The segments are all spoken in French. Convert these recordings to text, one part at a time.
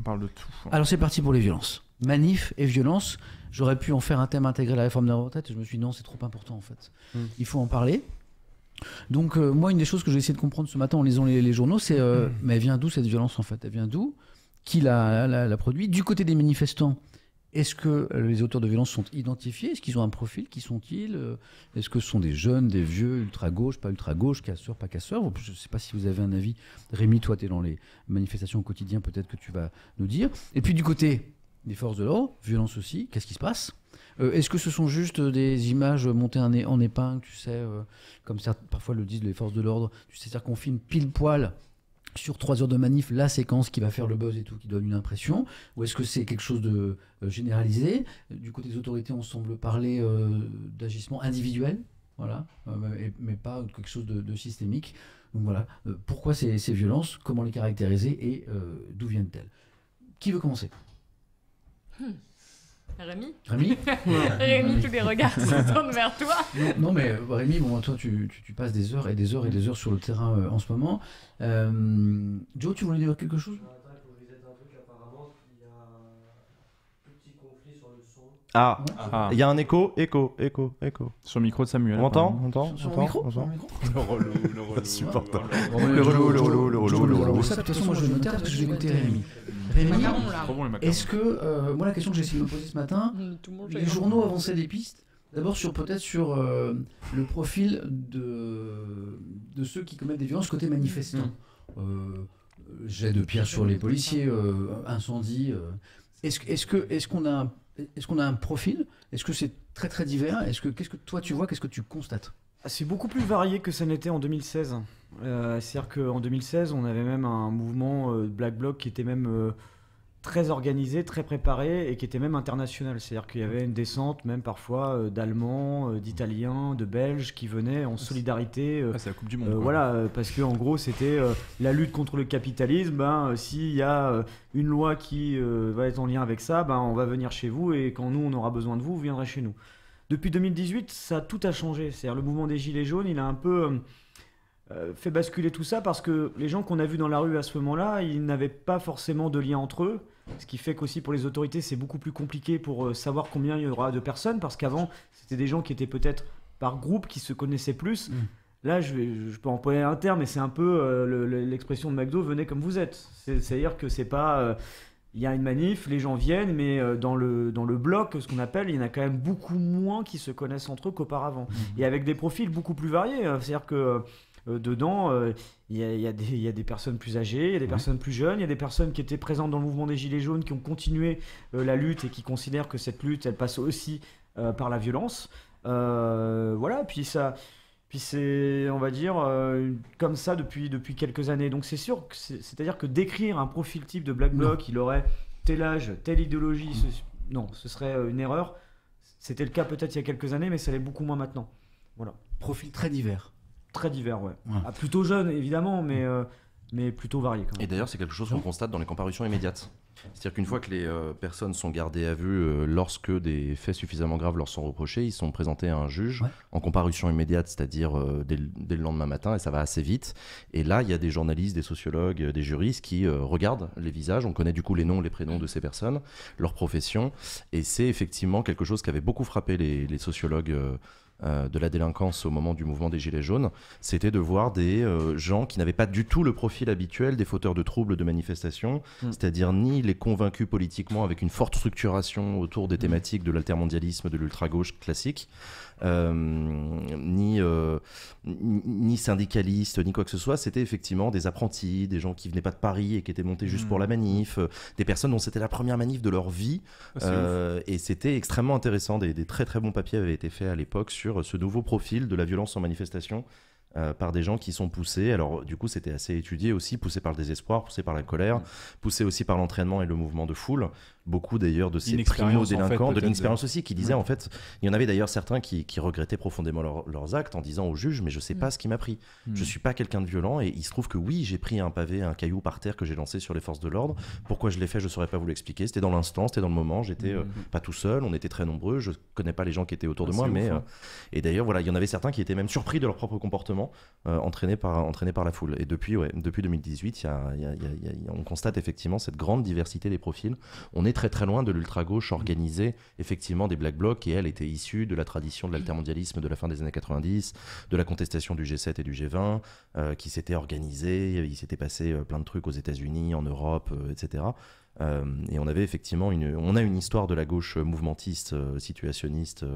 On parle de tout. Alors c'est parti pour les violences. Manif et violence. J'aurais pu en faire un thème intégré à la réforme de la retraite et je me suis dit non, c'est trop important en fait. Il faut en parler. Donc moi, une des choses que j'ai essayé de comprendre ce matin en lisant les journaux, c'est mais elle vient d'où cette violence en fait? Elle vient d'où? Qui l'a produit? Du côté des manifestants, est-ce que les auteurs de violence sont identifiés? Est-ce qu'ils ont un profil? Qui sont-ils? Est-ce que ce sont des jeunes, des vieux, ultra-gauche, pas ultra-gauche, casseurs, pas casseurs? Je ne sais pas si vous avez un avis. Rémi, toi, tu es dans les manifestations au quotidien, peut-être que tu vas nous dire. Et puis du côté des forces de l'ordre, violence aussi, qu'est-ce qui se passe? Est-ce que ce sont juste des images montées en épingle, tu sais, comme parfois le disent les forces de l'ordre, tu sais, c'est-à-dire qu'on filme pile poil sur 3 heures de manif, la séquence qui va faire le buzz et tout, qui donne une impression, ou est-ce que c'est quelque chose de généralisé? Du côté des autorités, on semble parler d'agissement individuel, voilà, mais pas quelque chose de systémique. Donc voilà, pourquoi ces violences, comment les caractériser et d'où viennent-elles? Qui veut commencer? Rémi Rémi Rémi, tous les regards se tournent vers toi. Non, mais Rémi, bon, toi, tu passes des heures et des heures et des heures sur le terrain en ce moment. Joe, tu voulais dire quelque chose? Il y a un écho. Sur le micro de Samuel. On entend Sur le micro? Le relou. Insupportable. Le relou. Ça, de toute façon, moi, je vais me taire parce que je vais écouter Rémi. Rémi, est-ce que, moi, la question que j'ai essayé de me poser ce matin, les journaux avançaient des pistes, d'abord peut-être sur le profil de ceux qui commettent des violences côté manifestants. Jet de pierre sur les policiers, incendie. Est-ce qu'on a un profil? Est-ce que c'est très très divers? Qu'est-ce que toi tu vois? Qu'est-ce que tu constates? C'est beaucoup plus varié que ça n'était en 2016. C'est-à-dire qu'en 2016, on avait même un mouvement Black Bloc qui était même très organisé, très préparé et qui était même international. C'est-à-dire qu'il y avait une descente même parfois d'Allemands, d'Italiens, de Belges qui venaient en solidarité. C'est la Coupe du Monde. Voilà, parce qu'en gros, c'était la lutte contre le capitalisme. S'il y a une loi qui va être en lien avec ça, on va venir chez vous et quand nous, on aura besoin de vous, vous viendrez chez nous. Depuis 2018, tout a changé. C'est-à-dire le mouvement des Gilets jaunes, il a un peu fait basculer tout ça parce que les gens qu'on a vus dans la rue à ce moment-là, ils n'avaient pas forcément de lien entre eux. Ce qui fait qu'aussi pour les autorités, c'est beaucoup plus compliqué pour savoir combien il y aura de personnes parce qu'avant, c'était des gens qui étaient peut-être par groupe, qui se connaissaient plus. Là, je peux employer un terme, mais c'est un peu l'expression de McDo, venez comme vous êtes. C'est-à-dire que c'est pas... Il y a une manif, les gens viennent, mais dans le bloc, ce qu'on appelle, il y en a quand même beaucoup moins qui se connaissent entre eux qu'auparavant. Et avec des profils beaucoup plus variés. C'est-à-dire que dedans, il y a des personnes plus âgées, il y a des personnes plus jeunes, il y a des personnes qui étaient présentes dans le mouvement des Gilets jaunes, qui ont continué la lutte et qui considèrent que cette lutte, elle passe aussi par la violence. Voilà, puis c'est, on va dire, comme ça depuis quelques années. Donc c'est sûr, c'est-à-dire que décrire un profil type de Black Bloc, il aurait tel âge, telle idéologie, non, ce serait une erreur. C'était le cas peut-être il y a quelques années, mais ça l'est beaucoup moins maintenant. Voilà. Profil très divers. Très divers, ouais. Plutôt jeune, évidemment, mais plutôt varié quand même. Et d'ailleurs, c'est quelque chose qu'on constate dans les comparutions immédiates. C'est-à-dire qu'une fois que les personnes sont gardées à vue, lorsque des faits suffisamment graves leur sont reprochés, ils sont présentés à un juge en comparution immédiate, c'est-à-dire dès le lendemain matin, et ça va assez vite. Et là, il y a des journalistes, des sociologues, des juristes qui regardent les visages. On connaît du coup les noms, les prénoms de ces personnes, leur profession. Et c'est effectivement quelque chose qui avait beaucoup frappé les sociologues de la délinquance au moment du mouvement des Gilets jaunes, c'était de voir des gens qui n'avaient pas du tout le profil habituel des fauteurs de troubles de manifestations, c'est-à-dire ni les convaincus politiquement avec une forte structuration autour des thématiques de l'altermondialisme, de l'ultra-gauche classique, ni syndicalistes, ni quoi que ce soit. C'était effectivement des apprentis, des gens qui venaient pas de Paris et qui étaient montés juste pour la manif, des personnes dont c'était la première manif de leur vie, et c'était extrêmement intéressant. Des très très bons papiers avaient été faits à l'époque sur ce nouveau profil de la violence en manifestation par des gens qui sont poussés. Alors du coup c'était assez étudié aussi, poussés par le désespoir, poussés par la colère, poussés aussi par l'entraînement et le mouvement de foule. beaucoup d'ailleurs de ces L'inexpérience, primo-délinquants, en fait, de l'inexpérience peut-être. aussi, qui disaient en fait, il y en avait d'ailleurs certains qui regrettaient profondément leurs actes en disant au juge, mais je sais pas ce qui m'a pris. Je suis pas quelqu'un de violent et il se trouve que oui, j'ai pris un pavé, un caillou par terre que j'ai lancé sur les forces de l'ordre. Pourquoi je l'ai fait, je saurais pas vous l'expliquer. C'était dans l'instant, c'était dans le moment, j'étais pas tout seul, on était très nombreux, je connais pas les gens qui étaient autour de moi, mais et d'ailleurs voilà, il y en avait certains qui étaient même surpris de leur propre comportement, entraînés par la foule. Et depuis 2018, on constate effectivement cette grande diversité des profils. On est très très loin de l'ultra-gauche organisée, effectivement des Black Blocs, qui elle était issue de la tradition de l'altermondialisme de la fin des années 90, de la contestation du G7 et du G20, qui s'était organisée, il s'était passé plein de trucs aux États-Unis, en Europe, etc. Et on avait effectivement une histoire de la gauche mouvementiste, situationniste,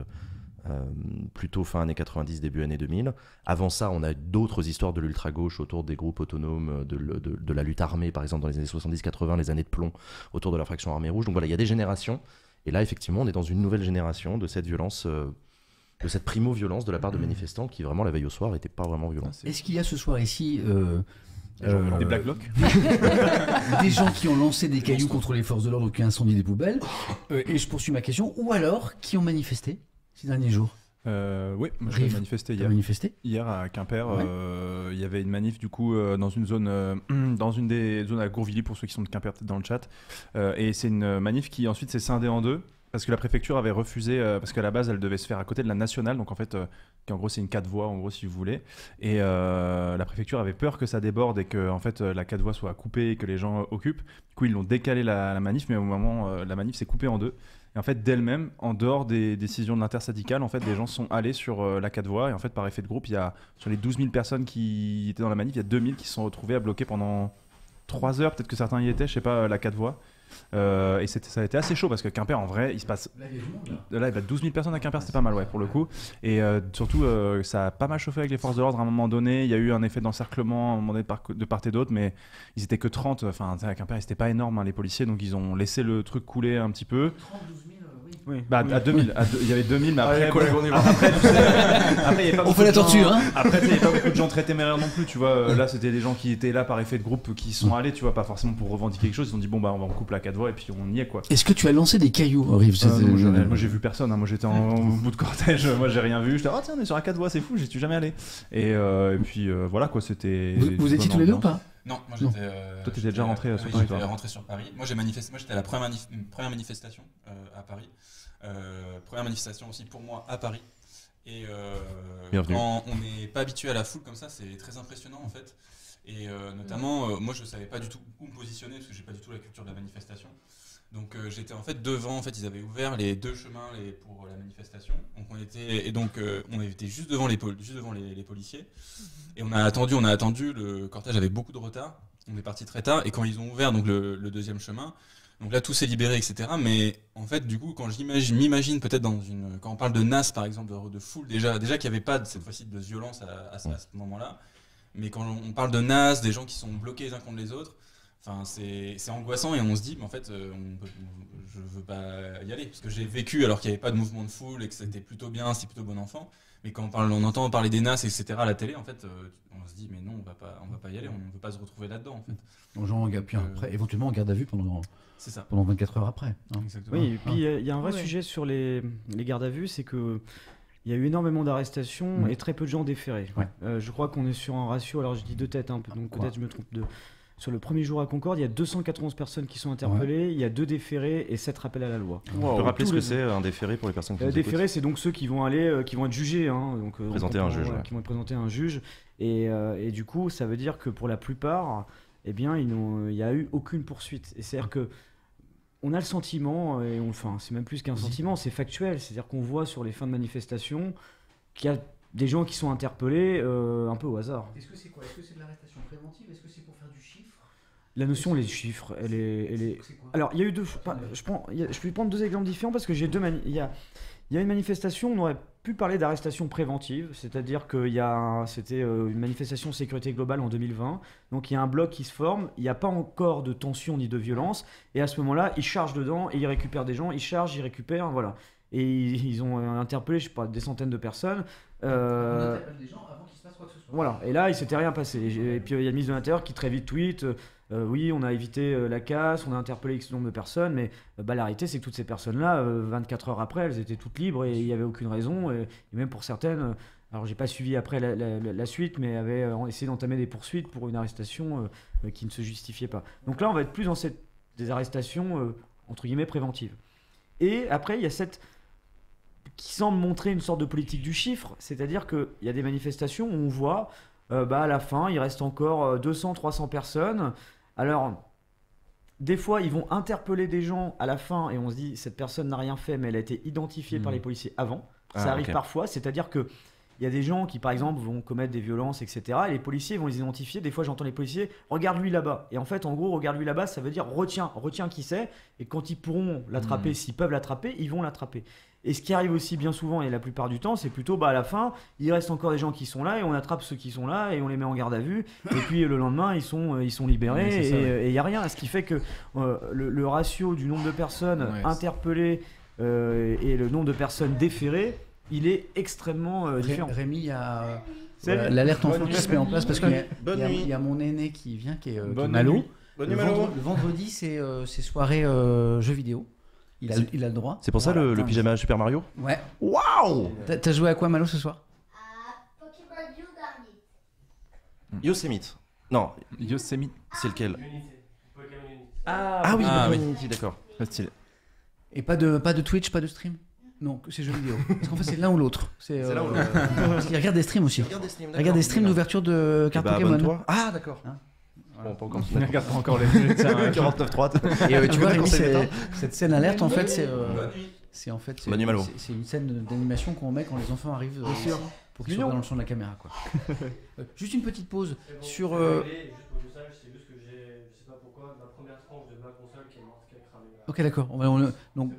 plutôt fin années 90, début années 2000. Avant ça, on a d'autres histoires de l'ultra-gauche autour des groupes autonomes, de la lutte armée, par exemple, dans les années 70-80, les années de plomb, autour de la fraction armée rouge. Donc voilà, il y a des générations. Et là, effectivement, on est dans une nouvelle génération de cette violence, de cette primo-violence de la part de manifestants qui, vraiment, la veille au soir, n'étaient pas vraiment violents. Est-ce qu'il y a ce soir ici Des Black Blocs des gens qui ont lancé des cailloux contre les forces de l'ordre ou qui ont incendié des poubelles et je poursuis ma question, ou alors qui ont manifesté ces derniers jours? Oui, moi j'ai manifesté hier. Hier à Quimper, il y avait une manif du coup dans une zone, dans une des zones à Gourvilly pour ceux qui sont de Quimper peut-être dans le chat. Et c'est une manif qui ensuite s'est scindée en deux parce que la préfecture avait refusé, parce qu'à la base elle devait se faire à côté de la nationale, donc en fait, qui en gros c'est une 4 voies en gros si vous voulez. Et la préfecture avait peur que ça déborde et que en fait la 4 voies soit coupée et que les gens occupent. Du coup ils l'ont décalé la manif, mais au moment la manif s'est coupée en deux. Et en fait, d'elle-même, en dehors des décisions de l'intersyndicale, en fait, des gens sont allés sur la 4 voies. Et en fait, par effet de groupe, il y a, sur les 12 000 personnes qui étaient dans la manif, il y a 2 000 qui se sont retrouvés à bloquer pendant 3 heures. Peut-être que certains y étaient, je sais pas, la 4 voies. Et ça a été assez chaud parce que Quimper, en vrai, il se passe. Là, il y a 12 000 personnes à Quimper, c'était pas mal, ouais, pour le coup. Et surtout, ça a pas mal chauffé avec les forces de l'ordre à un moment donné. Il y a eu un effet d'encerclement à un moment donné de part et d'autre, mais ils étaient que 30. Enfin, à Quimper, c'était pas énorme, hein, les policiers, donc ils ont laissé le truc couler un petit peu. 30, 12 000, Oui. Bah, à 2000, il y avait 2000, mais après, Allez, bon, après, tu sais, après, il y avait pas on beaucoup fait la de gens- tortue, hein. Après, il n'y avait pas beaucoup de gens très téméraires non plus, tu vois. Là, c'était des gens qui étaient là par effet de groupe, qui sont allés, tu vois, pas forcément pour revendiquer quelque chose. Ils ont dit, bon, bah, on coupe la 4 voies et puis on y est, quoi. Est-ce que tu as lancé des cailloux, Rive? Moi, j'ai vu personne, hein. Moi, j'étais en bout de cortège, moi, j'ai rien vu. J'étais, ah, tiens, on est sur la 4 voies, c'est fou, j'y suis jamais allé. Et puis, voilà, quoi, c'était. Vous étiez tous les deux ou pas? Non, moi j'étais. Toi, t'étais déjà rentré sur Paris, J'étais toi. rentré sur Paris. Moi j'ai manifesté. Moi j'étais à la première manifestation à Paris. Première manifestation aussi pour moi à Paris. Et Bienvenue. quand on n'est pas habitué à la foule comme ça, c'est très impressionnant en fait. Et notamment, moi je savais pas du tout où me positionner parce que j'ai pas du tout la culture de la manifestation. Donc j'étais en fait devant. En fait, ils avaient ouvert les deux chemins pour la manifestation. Donc on était juste devant les policiers. Et on a attendu. Le cortège avait beaucoup de retard. On est parti très tard. Et quand ils ont ouvert donc le deuxième chemin, donc là tout s'est libéré, etc. Mais en fait, du coup, quand je m'imagine peut-être quand on parle de NAS par exemple, de foule, déjà qu'il n'y avait pas cette fois-ci de violence à ce moment-là. Mais quand on parle de NAS, des gens qui sont bloqués les uns contre les autres. Enfin, c'est angoissant et on se dit, mais en fait, je veux pas y aller parce que j'ai vécu alors qu'il n'y avait pas de mouvement de foule et que c'était plutôt bien, c'était plutôt bon enfant. Mais quand on entend parler des NAS, etc. à la télé, en fait, on se dit, mais non, on va pas y aller, on ne veut pas se retrouver là-dedans, en fait. Donc, genre, puis après, éventuellement en garde à vue pendant 24 heures après. Hein. Exactement. Oui, et puis il y a un vrai sujet sur les gardes à vue, c'est que il y a eu énormément d'arrestations et très peu de gens déférés. Ouais. Je crois qu'on est sur un ratio, alors je dis de tête, hein, donc peut-être je me trompe de. Sur le premier jour à Concorde, il y a 291 personnes qui sont interpellées, il y a 2 déférés et 7 rappels à la loi. Tu peux rappeler ce que c'est un déféré pour les personnes qui nous écoutent Déférés, c'est donc ceux qui vont aller, qui vont être jugés, hein, donc Présenter un juge, voilà, ouais. qui vont être présentés à un juge. Et du coup, ça veut dire que pour la plupart, eh bien, il n'y a eu aucune poursuite. Et c'est-à-dire que on a le sentiment, et c'est même plus qu'un sentiment, c'est factuel. C'est-à-dire qu'on voit sur les fins de manifestation qu'il y a des gens qui sont interpellés un peu au hasard. Est-ce que c'est quoi? Est-ce que c'est de l'arrestation préventive? Est-ce que c'est pour faire du chiffre? La notion, les chiffres, elle est... Alors, il y a eu deux... Je peux prendre 2 exemples différents parce que j'ai il y a une manifestation, on aurait pu parler d'arrestation préventive, c'est-à-dire c'était une manifestation sécurité globale en 2020, donc il y a un bloc qui se forme, il n'y a pas encore de tension ni de violence, et à ce moment-là, ils chargent dedans et ils récupèrent des gens, ils chargent, ils récupèrent, voilà. et ils ont interpellé, je sais pas, des centaines de personnes. On interpelle des gens avant qu'il se passe quoi que ce soit. Voilà, et là il s'était rien passé. Et puis il y a le ministre de l'Intérieur qui très vite tweet oui, on a évité la casse, on a interpellé X nombre de personnes, mais la réalité c'est que toutes ces personnes-là, 24 heures après, elles étaient toutes libres et il n'y avait aucune raison. Et même pour certaines, alors j'ai pas suivi après la suite, mais avaient essayé d'entamer des poursuites pour une arrestation qui ne se justifiait pas. Donc là, on va être plus dans des arrestations entre guillemets préventives. Et après, il y a cette qui semble montrer une sorte de politique du chiffre, c'est-à-dire qu'il y a des manifestations où on voit à la fin, il reste encore 200-300 personnes. Alors, des fois, ils vont interpeller des gens à la fin et on se dit, cette personne n'a rien fait, mais elle a été identifiée par les policiers avant. Ça arrive parfois, c'est-à-dire que il y a des gens qui, par exemple, vont commettre des violences, etc. Et les policiers vont les identifier. Des fois, j'entends les policiers, regarde-lui là-bas. Et en fait, en gros, regarde-lui là-bas, ça veut dire retiens qui c'est. Et quand ils pourront l'attraper, s'ils peuvent l'attraper, ils vont l'attraper. Et ce qui arrive aussi bien souvent, et la plupart du temps, c'est plutôt à la fin, il reste encore des gens qui sont là, et on attrape ceux qui sont là, et on les met en garde à vue. Et puis le lendemain, ils sont libérés, et il n'y a rien. Ce qui fait que le ratio du nombre de personnes interpellées et le nombre de personnes déférées, il est extrêmement différent. Rémi, il y a l'alerte enfant qui se met en place parce qu'il y a mon aîné qui vient, qui est Malo. Le vendredi, c'est soirée jeux vidéo. Il a le droit. C'est pour ça le pyjama Super Mario. Ouais. Waouh. T'as joué à quoi, Malo, ce soir? Pokémon Garnet. Yosemite. Non. Yosemite. C'est lequel? Ah oui, Unity, d'accord. Stylé. Et pas de Twitch, pas de stream? Non, c'est jeux vidéo. Parce qu'en fait, c'est l'un ou l'autre. C'est l'un ou l'autre. Parce qu'il regarde des streams aussi. Il regarde des streams d'ouverture de cartes Pokémon. Ah, d'accord. Bon, pas encore. Ne regarde pas encore les 49.3. Et tu vois, Rémi, cette scène alerte, en fait, c'est une scène d'animation qu'on met quand les enfants arrivent pour qu'ils soient dans le champ de la caméra, quoi. Juste une petite pause sur. Juste pour que je sache, c'est juste que je sais pas pourquoi, ma première tranche de ma console qui est morte, qui a cramé. Ok, d'accord. Donc,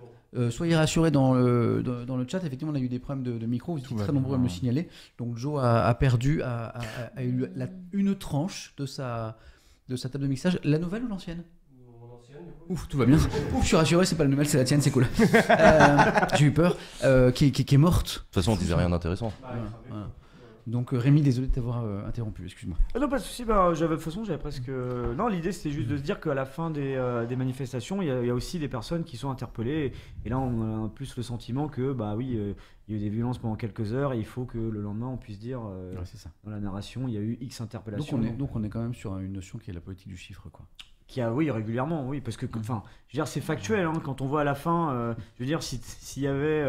soyez rassurés dans le chat. Effectivement, on a eu des problèmes de micro. Vous étiez très nombreux à me le signaler. Donc, Joe a perdu, a eu une tranche de sa table de mixage. La nouvelle ou l'ancienne? Mon ancienne, du coup. Ouf, tout va bien. Ouf, je suis rassuré, c'est pas la nouvelle, c'est la tienne, c'est cool. J'ai eu peur. Qui est morte. De toute façon, on disait rien d'intéressant. Voilà. Donc Rémi, désolé de t'avoir interrompu, excuse-moi. Non, pas de soucis, de toute façon j'avais presque... Non, l'idée c'était juste de se dire qu'à la fin des manifestations, il y a aussi des personnes qui sont interpellées. Et là on a plus le sentiment que, il y a eu des violences pendant quelques heures et il faut que le lendemain on puisse dire, c'est ça. Dans la narration, il y a eu X interpellations. Donc on est quand même sur une notion qui est la politique du chiffre, quoi. Qui a, oui, régulièrement, oui, parce que, enfin, je veux dire, c'est factuel, hein, quand on voit à la fin, je veux dire, s'il y avait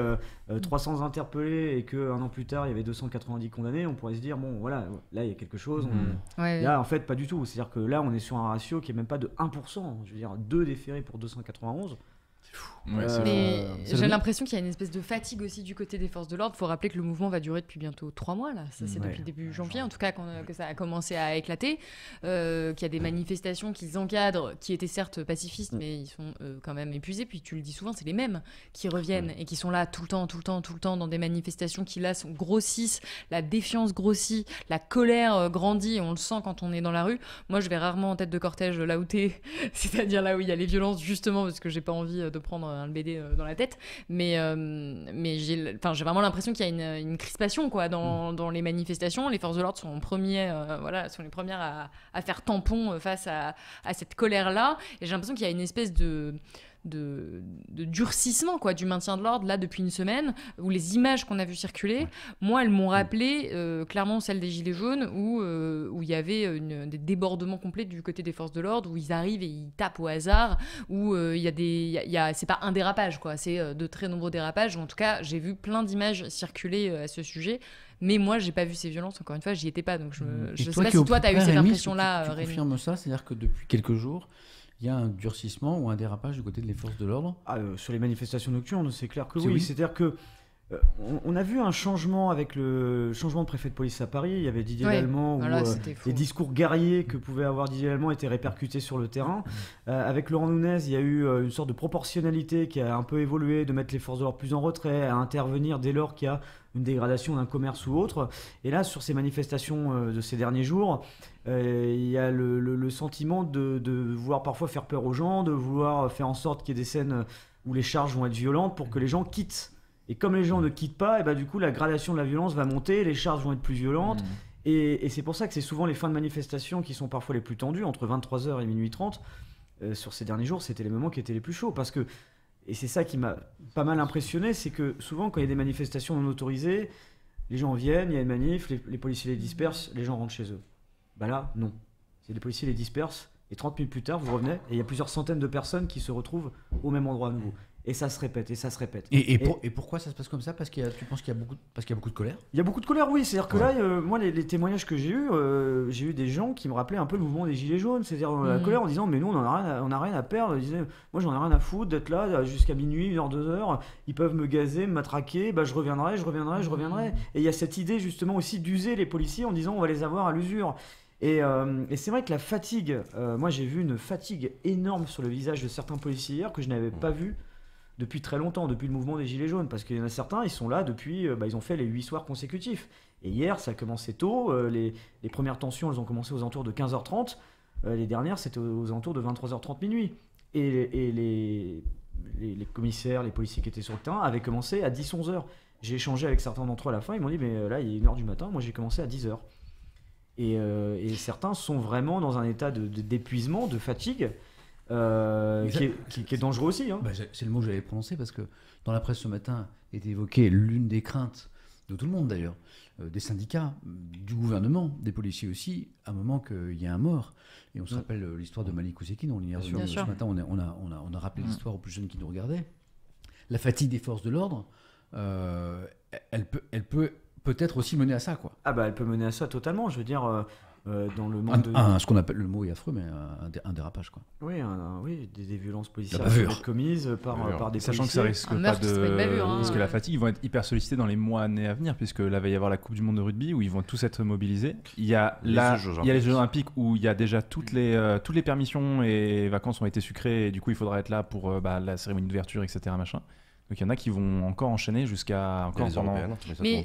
300 interpellés et qu'un an plus tard, il y avait 290 condamnés, on pourrait se dire, bon, voilà, là, il y a quelque chose. Là, en fait, pas du tout. C'est-à-dire que là, on est sur un ratio qui est même pas de 1%. Je veux dire, 2 déférés pour 291. C'est fou. Mais j'ai l'impression qu'il y a une espèce de fatigue aussi du côté des forces de l'ordre. Il faut rappeler que le mouvement va durer depuis bientôt 3 mois. Là. Ça, c'est depuis début janvier, en tout cas, que ça a commencé à éclater. Qu'il y a des manifestations qu'ils encadrent, qui étaient certes pacifistes, mais ils sont quand même épuisés. Puis tu le dis souvent, c'est les mêmes qui reviennent et qui sont là tout le temps dans des manifestations qui là grossissent. La défiance grossit, la colère grandit. Et on le sent quand on est dans la rue. Moi, je vais rarement en tête de cortège là où t'es, c'est-à-dire là où il y a les violences, justement, parce que j'ai pas envie de prendre un BD dans la tête, mais j'ai vraiment l'impression qu'il y a une crispation, quoi, dans les manifestations. Les forces de l'ordre sont sont les premières à faire tampon face à cette colère-là, et j'ai l'impression qu'il y a une espèce de durcissement, quoi, du maintien de l'ordre là depuis une semaine, où les images qu'on a vues circuler, moi, elles m'ont rappelé clairement celles des Gilets jaunes, où il y avait des débordements complets du côté des forces de l'ordre, où ils arrivent et ils tapent au hasard, où c'est pas un dérapage, quoi, c'est de très nombreux dérapages. En tout cas, j'ai vu plein d'images circuler à ce sujet. Mais moi, j'ai pas vu ces violences, encore une fois, j'y étais pas, donc je sais pas si toi, t'as eu cette impression-là, Rémi. Tu confirmes ça, c'est-à-dire que depuis quelques jours, il y a un durcissement ou un dérapage du côté des forces de l'ordre? Sur les manifestations nocturnes, c'est clair que oui. C'est-à-dire que on a vu un changement avec le changement de préfet de police à Paris. Il y avait Didier Lallemand, où les discours guerriers que pouvait avoir Didier Lallemand étaient répercutés sur le terrain. Avec Laurent Nunez, il y a eu une sorte de proportionnalité qui a un peu évolué, de mettre les forces de l'ordre plus en retrait, à intervenir dès lors qu'il y a une dégradation d'un commerce ou autre. Et là, sur ces manifestations de ces derniers jours, il y a le sentiment de vouloir parfois faire peur aux gens, de vouloir faire en sorte qu'il y ait des scènes où les charges vont être violentes pour que les gens quittent Et comme les gens ne quittent pas, et bah, du coup, la gradation de la violence va monter, les charges vont être plus violentes. Et c'est pour ça que c'est souvent les fins de manifestation qui sont parfois les plus tendues, entre 23h et minuit 30. Sur ces derniers jours, c'était les moments qui étaient les plus chauds. Parce que, et c'est ça qui m'a pas mal impressionné, c'est que souvent, quand il y a des manifestations non autorisées, les gens viennent, il y a une manif, les policiers les dispersent, les gens rentrent chez eux. Bah là, non. C'est les policiers les dispersent, et 30 minutes plus tard, vous revenez, et il y a plusieurs centaines de personnes qui se retrouvent au même endroit à nouveau. Et ça se répète, et ça se répète. Et pourquoi ça se passe comme ça ? Parce qu'il y a, tu penses qu'il y a beaucoup de colère ? Il y a beaucoup de colère, oui. C'est-à-dire que là, moi, les témoignages que j'ai eu des gens qui me rappelaient un peu le mouvement des Gilets jaunes. C'est-à-dire la colère en disant, mais nous, on a rien à perdre. Ils disaient, moi, j'en ai rien à foutre d'être là jusqu'à minuit, 1h, 2h. Ils peuvent me gazer, me matraquer. Bah, je reviendrai. Et il y a cette idée, justement, aussi d'user les policiers en disant, on va les avoir à l'usure. Et c'est vrai que la fatigue, moi, j'ai vu une fatigue énorme sur le visage de certains policiers hier que je n'avais pas vu depuis très longtemps, depuis le mouvement des Gilets jaunes, parce qu'il y en a certains, ils sont là depuis, ils ont fait les 8 soirs consécutifs. Et hier, ça a commencé tôt, les premières tensions, elles ont commencé aux alentours de 15h30, les dernières, c'était aux alentours de 23h30 minuit. Et les commissaires, les policiers qui étaient sur le terrain avaient commencé à 10-11h. J'ai échangé avec certains d'entre eux à la fin, ils m'ont dit, mais là, il est 1h du matin, moi j'ai commencé à 10h. Et certains sont vraiment dans un état d'épuisement, de fatigue, qui est dangereux aussi. Hein. Bah, c'est le mot que j'allais prononcer parce que dans la presse ce matin est évoquée l'une des craintes de tout le monde d'ailleurs, des syndicats, du gouvernement, des policiers aussi, à un moment qu'il y a un mort. Et on se rappelle l'histoire de Malik Oussekine, on l'a ce matin, on a rappelé l'histoire aux plus jeunes qui nous regardaient. La fatigue des forces de l'ordre, elle peut peut-être aussi mener à ça, quoi. Ah bah elle peut mener à ça totalement, je veux dire... dans le monde ce qu'on appelle, le mot est affreux, mais un dérapage, quoi. Oui, des violences policières être commises par des sachant policiers. Que ça risque pas de... Parce que la fatigue, ils vont être hyper sollicités dans les mois, années à venir, puisque là va y avoir la Coupe du Monde de rugby où ils vont tous être mobilisés. Il y a les Jeux Olympiques où il y a déjà toutes les permissions et vacances ont été sucrées et du coup il faudra être là pour la cérémonie d'ouverture, etc. machin. Donc il y en a qui vont encore enchaîner jusqu'à les européennes, mais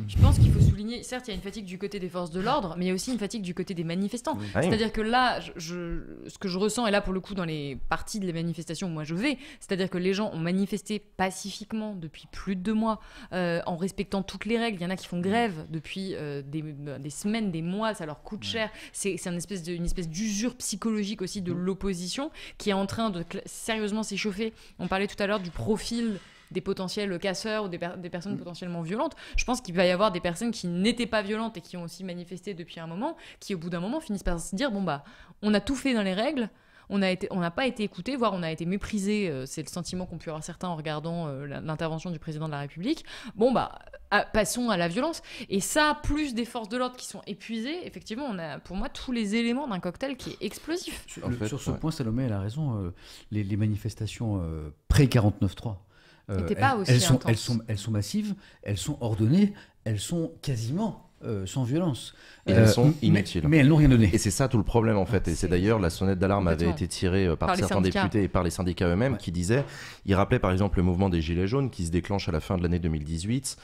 je pense qu'il faut souligner, certes il y a une fatigue du côté des forces de l'ordre, mais il y a aussi une fatigue du côté des manifestants. C'est-à-dire que là, ce que je ressens, et là pour le coup dans les parties de les manifestations où moi je vais, c'est-à-dire que les gens ont manifesté pacifiquement depuis plus de 2 mois, en respectant toutes les règles. Il y en a qui font grève depuis des semaines, des mois, ça leur coûte cher. C'est une espèce d'usure psychologique aussi de l'opposition qui est en train de sérieusement s'échauffer. On parlait tout à l'heure du profil des potentiels casseurs ou des personnes potentiellement violentes. Je pense qu'il va y avoir des personnes qui n'étaient pas violentes et qui ont aussi manifesté depuis un moment, qui au bout d'un moment finissent par se dire, bon bah, on a tout fait dans les règles, on n'a pas été écouté, voire on a été méprisé. C'est le sentiment qu'ont pu avoir certains en regardant l'intervention du président de la République. Bon bah, passons à la violence. Et ça, plus des forces de l'ordre qui sont épuisées, effectivement, on a pour moi tous les éléments d'un cocktail qui est explosif. Sur ce point, Salomé, elle a raison. Les manifestations pré-49.3, elles sont massives, elles sont ordonnées, elles sont quasiment sans violence. Et elles sont inutiles. Mais elles n'ont rien donné. Et c'est ça tout le problème en fait. Et c'est d'ailleurs la sonnette d'alarme avait été tirée par certains députés et par les syndicats eux-mêmes qui disaient, ils rappelaient par exemple le mouvement des Gilets jaunes qui se déclenche à la fin de l'année 2018.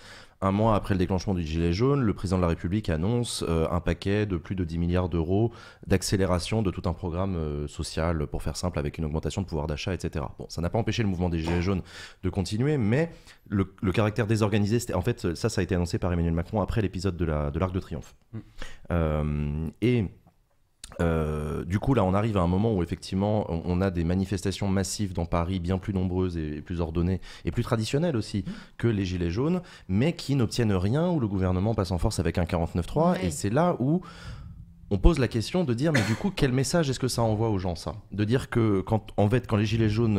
Un mois après le déclenchement du Gilet jaune, le président de la République annonce un paquet de plus de 10 milliards d'euros d'accélération de tout un programme social, pour faire simple, avec une augmentation de pouvoir d'achat, etc. Bon, ça n'a pas empêché le mouvement des Gilets jaunes de continuer, mais le caractère désorganisé, en fait, ça a été annoncé par Emmanuel Macron après l'épisode de l'Arc de Triomphe. Du coup, là, on arrive à un moment où effectivement, on a des manifestations massives dans Paris, bien plus nombreuses et plus ordonnées et plus traditionnelles aussi que les Gilets jaunes, mais qui n'obtiennent rien, où le gouvernement passe en force avec un 49.3. Et c'est là où on pose la question de dire, mais du coup, quel message est-ce que ça envoie aux gens, ça ? De dire que quand les Gilets jaunes,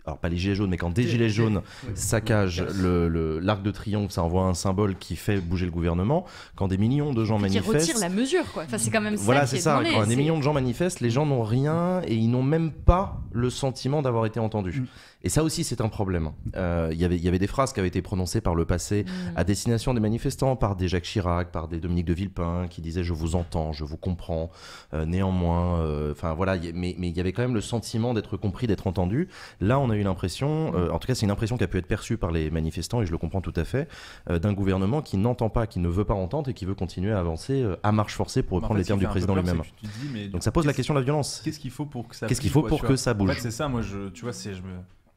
alors pas les Gilets jaunes, mais quand des Gilets jaunes saccagent l'Arc de Triomphe, ça envoie un symbole qui fait bouger le gouvernement. Quand des millions de gens manifestent... Qui retire la mesure, quoi. Enfin, c'est quand même ça voilà, qui est ça. demandé. Quand des millions de gens manifestent, les gens n'ont rien et ils n'ont même pas le sentiment d'avoir été entendus. Et ça aussi, c'est un problème. Il y avait des phrases qui avaient été prononcées par le passé à destination des manifestants, par des Jacques Chirac, par des Dominique de Villepin, qui disaient « je vous entends, je vous comprends, néanmoins... » Enfin voilà, mais il y avait quand même le sentiment d'être compris, d'être entendu. Là, on a eu l'impression, en tout cas, c'est une impression qui a pu être perçue par les manifestants, et je le comprends tout à fait, d'un gouvernement qui n'entend pas, qui ne veut pas entendre et qui veut continuer à avancer à marche forcée, pour reprendre les termes du président lui-même. Donc ça pose la question de la violence. Qu'est-ce qu'il faut pour que ça que ça bouge ? En fait, c'est ça, moi, tu vois,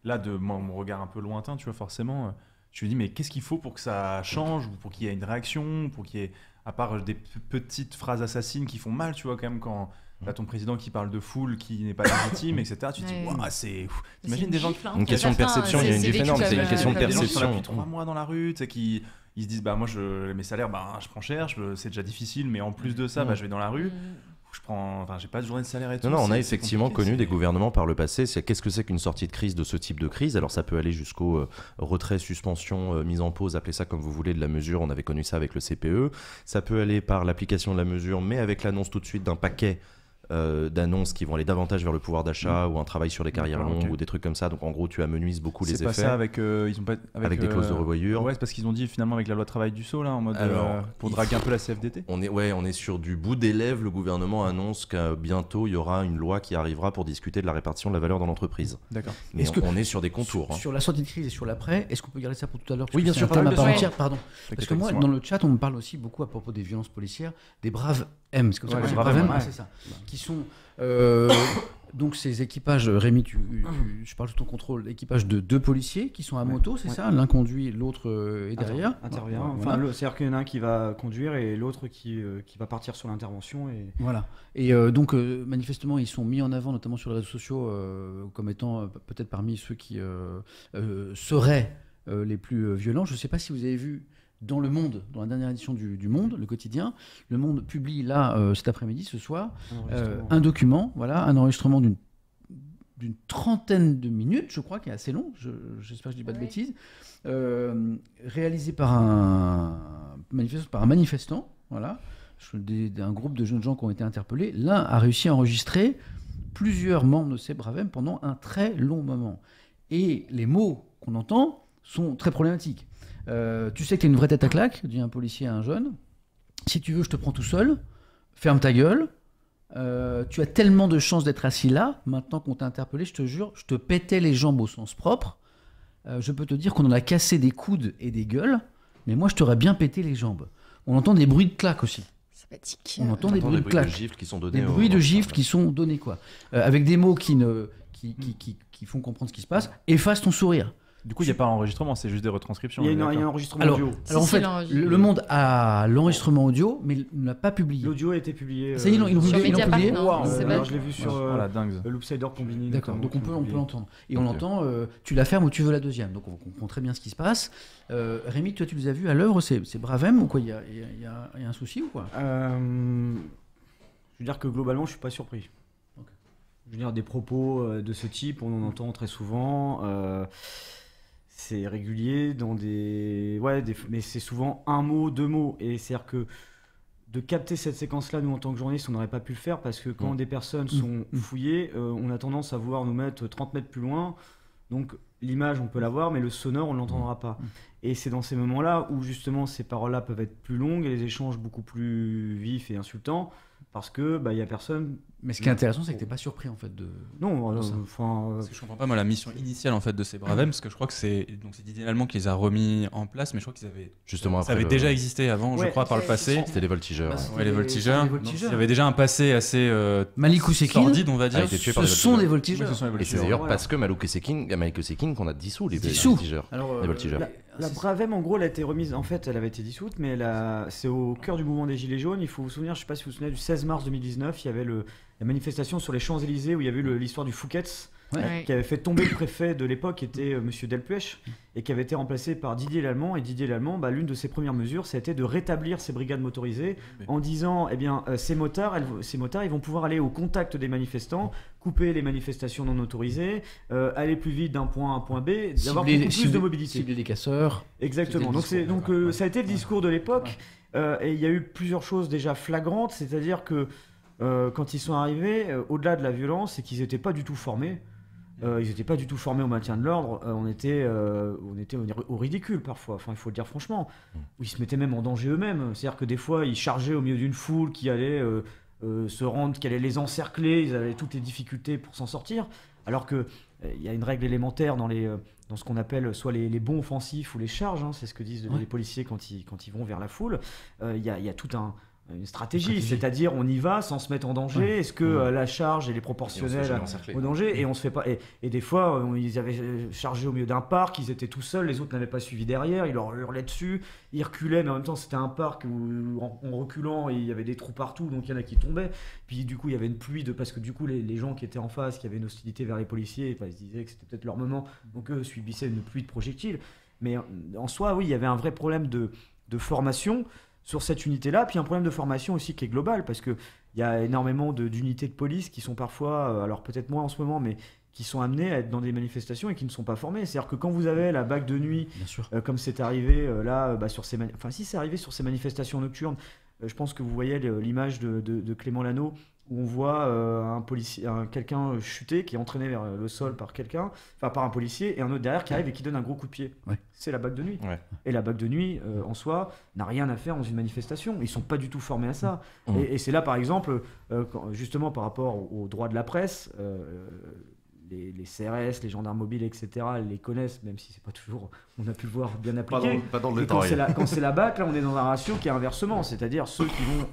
là, de mon regard un peu lointain, tu vois, forcément, je me dis mais qu'est-ce qu'il faut pour que ça change, ou pour qu'il y ait une réaction, pour qu'il y ait, à part des petites phrases assassines qui font mal, tu vois, quand même, quand t'as ton président qui parle de foule qui n'est pas légitime, etc. Tu te dis, waouh, c'est. T'imagines des gens. Une question de perception, il y a une différence, c'est une question de perception. Des gens qui sont là depuis 3 mois dans la rue, tu sais, qui ils se disent, bah moi, mes salaires, bah je prends cher, c'est déjà difficile, mais en plus de ça, bah je vais dans la rue. J'ai pas de journée de salaire et tout. Non, on a effectivement connu des gouvernements par le passé. Qu'est-ce que c'est qu'une sortie de crise de ce type de crise? Alors ça peut aller jusqu'au retrait, suspension, mise en pause, appelez ça comme vous voulez, de la mesure. On avait connu ça avec le CPE. Ça peut aller par l'application de la mesure, mais avec l'annonce tout de suite d'un paquet d'annonces qui vont aller davantage vers le pouvoir d'achat ou un travail sur les carrières longues ou des trucs comme ça. Donc en gros, tu amenuises beaucoup les effets. C'est pas ça avec avec des clauses de revoyure. Ouais, c'est parce qu'ils ont dit finalement avec la loi travail du Sceau là, en mode pour draguer un peu la CFDT. On est sur du bout des lèvres. Le gouvernement annonce que bientôt il y aura une loi qui arrivera pour discuter de la répartition de la valeur dans l'entreprise. D'accord. Mais on est sur des contours. Sur la sortie de crise et sur l'après, est-ce qu'on peut garder ça pour tout à l'heure? Oui, bien sûr. Pardon. Parce que moi, dans le chat, on me parle aussi beaucoup à propos des violences policières, des braves M. C'est comme ça, les braves M, c'est ça. Qui sont donc ces équipages, Rémi, je parle sous ton contrôle, équipage de 2 policiers qui sont à moto, c'est ça? L'un conduit, l'autre est derrière. Intervient. C'est-à-dire qu'il y en a un qui va conduire et l'autre qui va partir sur l'intervention. Voilà. Et donc manifestement, ils sont mis en avant, notamment sur les réseaux sociaux, comme étant peut-être parmi ceux qui seraient les plus violents. Je ne sais pas si vous avez vu dans Le Monde, dans la dernière édition du Monde, le quotidien, Le Monde publie là, cet après-midi, ce soir, un document, un enregistrement d'une 30aine de minutes, je crois, qui est assez long, j'espère que je ne dis pas de bêtises, réalisé par un manifestant, d'un groupe de jeunes gens qui ont été interpellés. L'un a réussi à enregistrer plusieurs membres de ces Bravem pendant un très long moment. Et les mots qu'on entend sont très problématiques. Tu sais que tu es une vraie tête à claque, dit un policier à un jeune. Si tu veux, je te prends tout seul. Ferme ta gueule. Tu as tellement de chances d'être assis là. Maintenant qu'on t'a interpellé, je te jure, je te pétais les jambes au sens propre. Je peux te dire qu'on en a cassé des coudes et des gueules, mais moi, je t'aurais bien pété les jambes. On entend des bruits de claques aussi. Sympathique. On entend des bruits de claques. Des gifles qui sont donnés. Des bruits de gifles qui sont donnés, quoi. Avec des mots qui font comprendre ce qui se passe. Efface ton sourire. Du coup, il n'y a pas d'enregistrement, c'est juste des retranscriptions. Il y a un enregistrement audio. Alors en fait, Le Monde a l'enregistrement audio, mais ne l'a pas publié. L'audio a été publié. Ça y est, ils l'ont publié. Je l'ai vu sur Loopsider Combini. D'accord, donc on peut l'entendre. Et on l'entend, tu la fermes ou tu veux la deuxième. Donc on comprend très bien ce qui se passe. Rémi, toi, tu les as vus à l'œuvre, c'est Bravem ou quoi? Il y a un souci ou quoi? Je veux dire que globalement, je ne suis pas surpris. Je veux dire, des propos de ce type, on en entend très souvent. C'est régulier dans mais c'est souvent un mot, 2 mots. Et c'est-à-dire que de capter cette séquence-là, nous en tant que journalistes, on n'aurait pas pu le faire parce que quand des personnes sont fouillées, on a tendance à vouloir nous mettre 30 mètres plus loin. Donc l'image, on peut la voir, mais le sonore, on ne l'entendra pas. Et c'est dans ces moments-là où justement ces paroles-là peuvent être plus longues et les échanges beaucoup plus vifs et insultants. Parce que il y a personne. Mais ce qui est intéressant, c'est que t'es pas surpris en fait de. Non, parce que je comprends pas moi la mission initiale en fait de ces Bravem, parce que je crois que c'est Didier Lallemand qui les a remis en place, mais je crois qu'ils avaient justement ça avait déjà existé avant, je crois, par le passé. C'était les voltigeurs. Les voltigeurs. Il y avait déjà un passé assez Malik Oussekine, sordide, on va dire. Ce sont des voltigeurs. Et c'est d'ailleurs parce que Malik Oussekine qu'on a dissous les voltigeurs. Les voltigeurs. La Bravem, en gros, elle a été remise. En fait, elle avait été dissoute, mais c'est au cœur du mouvement des Gilets jaunes. Il faut vous souvenir, je ne sais pas si vous vous souvenez, du 16 mars 2019, il y avait la manifestation sur les Champs-Élysées où il y avait eu l'histoire du Fouquet's, qui avait fait tomber le préfet de l'époque, qui était Monsieur Delpuech, et qui avait été remplacé par Didier Lallemand. Et Didier Lallemand, l'une de ses premières mesures, c'était de rétablir ces brigades motorisées en disant, ces motards, ils vont pouvoir aller au contact des manifestants, couper les manifestations non autorisées, aller plus vite d'un point à un point B, d'avoir beaucoup plus de mobilité. Cibler les casseurs. Exactement. Donc ça a été le discours de l'époque. Et il y a eu plusieurs choses déjà flagrantes, c'est-à-dire que quand ils sont arrivés, au-delà de la violence, c'est qu'ils n'étaient pas du tout formés. Ils n'étaient pas du tout formés au maintien de l'ordre. On était au ridicule parfois. Enfin, il faut le dire franchement. Ils se mettaient même en danger eux-mêmes. C'est-à-dire que des fois, ils chargeaient au milieu d'une foule qui allait se rendre, qui allait les encercler. Ils avaient toutes les difficultés pour s'en sortir. Alors que il y a une règle élémentaire dans ce qu'on appelle soit les bonds offensifs ou les charges. C'est ce que disent les policiers quand ils vont vers la foule. Il y a tout un une stratégie, c'est-à-dire on y va sans se mettre en danger. Est-ce que la charge elle est proportionnelle au danger et on se fait pas. Et des fois, ils avaient chargé au milieu d'un parc, ils étaient tout seuls, les autres n'avaient pas suivi derrière, ils leur hurlaient dessus, ils reculaient, mais en même temps c'était un parc où en reculant il y avait des trous partout, donc il y en a qui tombaient. Puis du coup il y avait une pluie parce que du coup les gens qui étaient en face, qui avaient une hostilité vers les policiers, ils se disaient que c'était peut-être leur moment, donc eux subissaient une pluie de projectiles. Mais en soi, oui, il y avait un vrai problème de formation sur cette unité-là, puis un problème de formation aussi qui est global, parce qu'il y a énormément d'unités de police qui sont parfois, alors peut-être moins en ce moment, mais qui sont amenées à être dans des manifestations et qui ne sont pas formées. C'est-à-dire que quand vous avez la BAC de nuit, comme c'est arrivé sur ces si c'est arrivé sur ces manifestations nocturnes, je pense que vous voyez l'image de Clément Lano, où on voit un policier, quelqu'un chuter, qui est entraîné vers le sol par un policier, et un autre derrière qui arrive et qui donne un gros coup de pied. Ouais. C'est la BAC de nuit. Ouais. Et la BAC de nuit, en soi, n'a rien à faire dans une manifestation. Ils ne sont pas du tout formés à ça. Et c'est là, par exemple, justement par rapport aux droits de la presse, les CRS, les gendarmes mobiles, etc., les connaissent, même si c'est pas toujours, on a pu le voir, bien appliqué. Pas dans le détail. Quand c'est la BAC, là, on est dans un ratio qui est inversement, c'est-à-dire ceux qui vont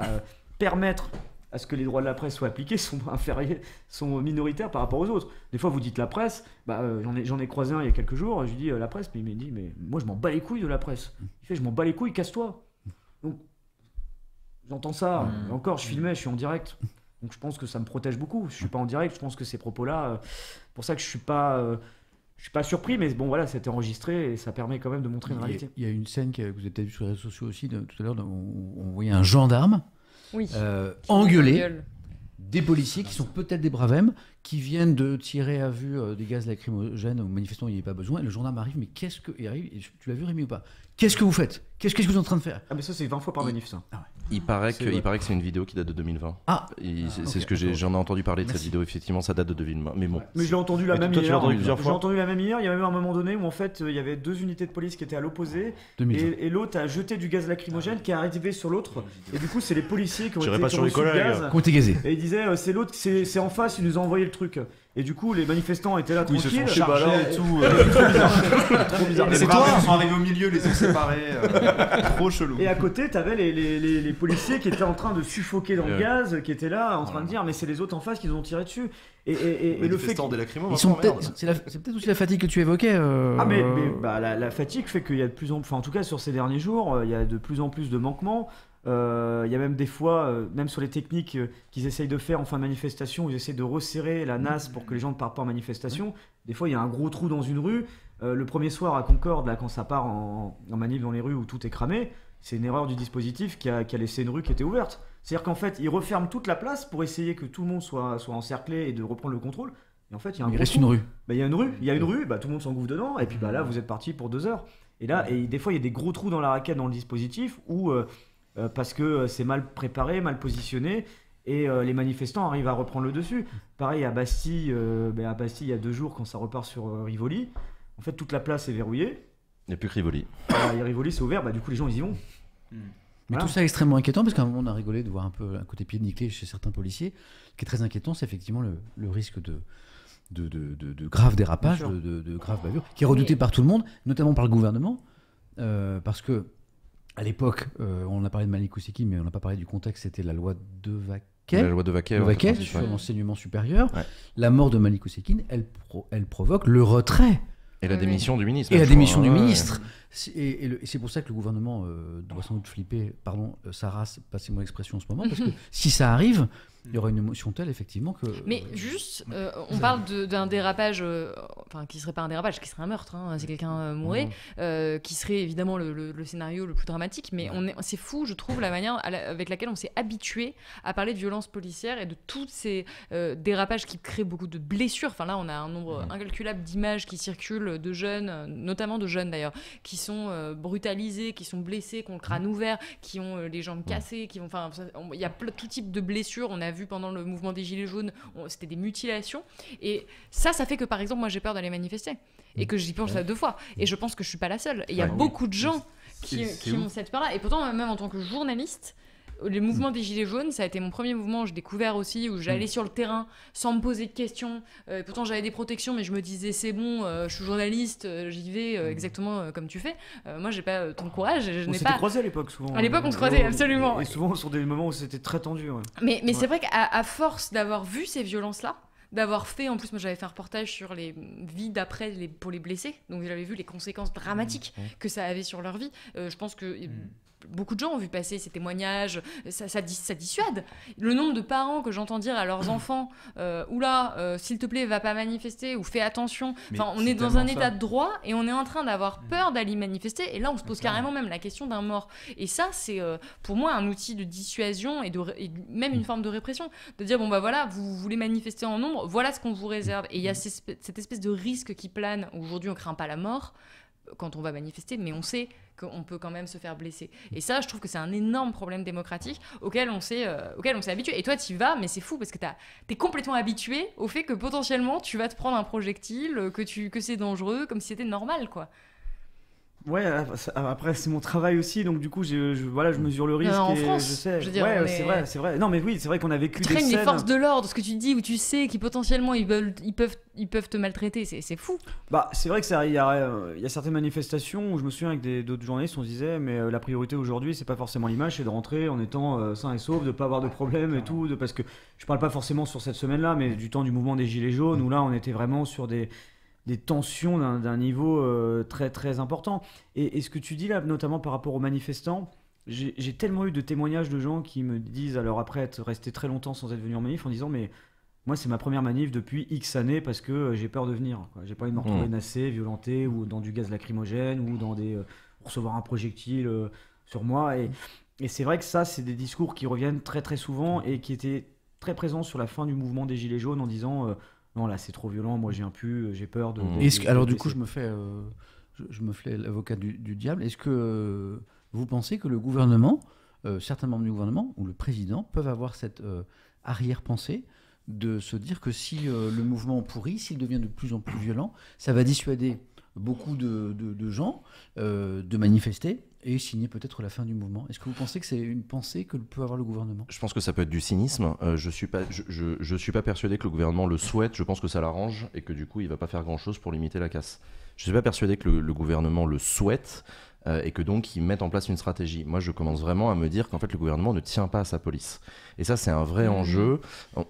permettre à ce que les droits de la presse soient appliqués sont minoritaires par rapport aux autres. Des fois, vous dites la presse, j'en ai croisé un il y a quelques jours, je lui dis la presse, mais il m'a dit, mais moi je m'en bats les couilles de la presse. Il fait, je m'en bats les couilles, casse-toi. Donc, j'entends ça, et encore, je filmais, je suis en direct. Donc je pense que ça me protège beaucoup. Je suis pas en direct, je pense que ces propos-là, pour ça que je suis pas surpris, mais bon voilà, c'était enregistré et ça permet quand même de montrer une réalité. Il y a une scène que vous avez peut-être vue sur les réseaux sociaux aussi tout à l'heure, où on voyait un gendarme engueuler des policiers qui sont peut-être des bravèmes, qui viennent de tirer à vue des gaz lacrymogènes aux manifestants, il n'y avait pas besoin. Et le gendarme arrive, mais qu'est-ce que... Il arrive, tu l'as vu Rémi ou pas? Qu'est-ce que vous faites? Qu'est-ce que vous êtes en train de faire? Ah mais ça c'est 20 fois par manif ça. Ah ouais. Il paraît que c'est une vidéo qui date de 2020. C'est ce que j'en ai entendu parler de cette vidéo. Effectivement, ça date de 2020. Mais bon. Mais je l'ai entendu la même hier. J'ai entendu la même hier. Il y avait même un moment donné où en fait il y avait deux unités de police qui étaient à l'opposé et l'autre a jeté du gaz lacrymogène qui est arrivé sur l'autre. Et du coup c'est les policiers qui ont été sur le gaz. Qui ont été gazés. Et ils disaient c'est l'autre, c'est en face, il nous a envoyé le truc. Et du coup, les manifestants étaient là tranquilles. Ils se sont chargés et tout. Trop bizarre. Les barbes sont arrivés au milieu, les ont séparés. Trop chelou. Et à côté, t'avais les policiers qui étaient en train de suffoquer dans le gaz, qui étaient là en train de dire mais c'est les autres en face qui nous ont tiré dessus. Et le fait c'est peut-être aussi la fatigue que tu évoquais. Mais la fatigue fait qu'il y a de plus en plus, en tout cas sur ces derniers jours, il y a de plus en plus de manquements. Il y a même des fois, même sur les techniques qu'ils essayent de faire en fin de manifestation, ils essayent de resserrer la nasse pour que les gens ne partent pas en manifestation. Des fois, il y a un gros trou dans une rue. Le premier soir à Concorde, là, quand ça part en manif dans les rues où tout est cramé, c'est une erreur du dispositif qui a laissé une rue qui était ouverte. C'est-à-dire qu'en fait, ils referment toute la place pour essayer que tout le monde soit encerclé et de reprendre le contrôle. Et en fait, il reste une rue. Il y a une rue, tout le monde s'engouffre dedans, et puis là, vous êtes parti pour 2 heures. Et là, des fois, il y a des gros trous dans la raquette dans le dispositif où parce que c'est mal préparé, mal positionné, et les manifestants arrivent à reprendre le dessus. Pareil à Bastille, il y a 2 jours quand ça repart sur Rivoli, en fait toute la place est verrouillée. Il n'y a plus que Rivoli. Rivoli c'est ouvert, du coup les gens ils y vont. Mais tout ça est extrêmement inquiétant parce qu'à un moment on a rigolé de voir un peu un côté pied de nickelé chez certains policiers. Ce qui est très inquiétant, c'est effectivement le risque de graves dérapages, de graves bavures, qui est redouté par tout le monde, notamment par le gouvernement, parce que à l'époque, on a parlé de Malik Oussekine, mais on n'a pas parlé du contexte, c'était la loi de Vaquet. La loi de Vaquet, sur l'enseignement supérieur. Ouais. La mort de Malik Oussekine, elle provoque le retrait. Et la démission du ministre. Et la démission du ministre. Et c'est pour ça que le gouvernement doit sans doute flipper, sa race, passez-moi l'expression en ce moment, parce que si ça arrive, il y aura une émotion telle, effectivement, que... Mais juste, on parle d'un dérapage, qui serait pas un dérapage, qui serait un meurtre, si quelqu'un mourait, qui serait évidemment le scénario le plus dramatique, mais c'est fou, je trouve, la manière avec laquelle on s'est habitué à parler de violence policière et de tous ces dérapages qui créent beaucoup de blessures. Enfin là, on a un nombre incalculable d'images qui circulent de jeunes, notamment de jeunes d'ailleurs, qui sont brutalisés, qui sont blessés, qui ont le crâne ouvert, qui ont les jambes cassées, il y a tout type de blessures. On a vu pendant le mouvement des Gilets jaunes, c'était des mutilations. Et ça fait que, par exemple, moi, j'ai peur d'aller manifester. Et que j'y pense 2 fois. Et je pense que je suis pas la seule. Et il y a beaucoup de gens qui ont cette peur-là. Et pourtant, même en tant que journaliste, le mouvement des Gilets jaunes, ça a été mon premier mouvement où j'ai découvert aussi, où j'allais sur le terrain sans me poser de questions. Pourtant, j'avais des protections, mais je me disais, c'est bon, je suis journaliste, j'y vais exactement comme tu fais. Moi, j'ai pas ton courage. On s'était croisés à l'époque, souvent. À l'époque, on se croisait, absolument. Et souvent sur des moments où c'était très tendu. Ouais. Mais c'est vrai qu'à force d'avoir vu ces violences-là, d'avoir fait, en plus moi j'avais fait un reportage sur les vies d'après pour les blessés, donc j'avais vu les conséquences dramatiques que ça avait sur leur vie. Je pense que beaucoup de gens ont vu passer ces témoignages, ça dissuade. Le nombre de parents que j'entends dire à leurs enfants oula, s'il te plaît, va pas manifester ou fais attention. Enfin, on est dans un état de droit et on est en train d'avoir peur d'aller manifester, et là on se pose carrément même la question d'un mort. Et ça, c'est pour moi un outil de dissuasion et même une forme de répression, de dire bon bah voilà, vous voulez manifester en nombre, voilà ce qu'on vous réserve. Et il y a cette espèce de risque qui plane. Aujourd'hui on craint pas la mort quand on va manifester, mais on sait qu'on peut quand même se faire blesser. Et ça, je trouve que c'est un énorme problème démocratique auquel on s'est habitué. Et toi, tu y vas, mais c'est fou parce que t'es complètement habitué au fait que potentiellement, tu vas te prendre un projectile, que c'est dangereux, comme si c'était normal, quoi. Ouais, après c'est mon travail aussi, donc du coup je mesure le risque. En et France, je sais. Je veux dire, c'est vrai. Non mais oui, c'est vrai qu'on a vécu des traînes scènes. Les forces de l'ordre, ce que tu dis, où tu sais qu'ils potentiellement ils peuvent te maltraiter, c'est fou. Bah c'est vrai que il y a certaines manifestations où je me souviens avec d'autres journalistes, on se disait mais la priorité aujourd'hui c'est pas forcément l'image, c'est de rentrer en étant sain et sauf, de pas avoir de problème et tout, parce que je parle pas forcément sur cette semaine-là, mais du temps du mouvement des Gilets jaunes où là on était vraiment sur des tensions d'un niveau très très important. Et ce que tu dis là, notamment par rapport aux manifestants, j'ai tellement eu de témoignages de gens qui me disent, alors après être resté très longtemps sans être venu en manif, en disant mais moi c'est ma première manif depuis X années parce que j'ai peur de venir, quoi. J'ai pas envie de me retrouver nassé, violenté, ou dans du gaz lacrymogène, ou dans recevoir un projectile sur moi. Et c'est vrai que ça, c'est des discours qui reviennent très très souvent et qui étaient très présents sur la fin du mouvement des Gilets jaunes en disant non là c'est trop violent, moi j'ai peur de... Alors du coup je me fais l'avocat du diable. Est-ce que vous pensez que le gouvernement, certains membres du gouvernement ou le président peuvent avoir cette arrière-pensée de se dire que si le mouvement pourrit, s'il devient de plus en plus violent, ça va dissuader beaucoup de gens de manifester et signer peut-être la fin du mouvement. Est-ce que vous pensez que c'est une pensée que peut avoir le gouvernement ? Je pense que ça peut être du cynisme. Je suis pas persuadé que le gouvernement le souhaite. Je pense que ça l'arrange et que du coup il va pas faire grand-chose pour limiter la casse. Je suis pas persuadé que le gouvernement le souhaite et que donc ils mettent en place une stratégie. Moi, je commence vraiment à me dire qu'en fait le gouvernement ne tient pas à sa police. Et ça, c'est un vrai enjeu.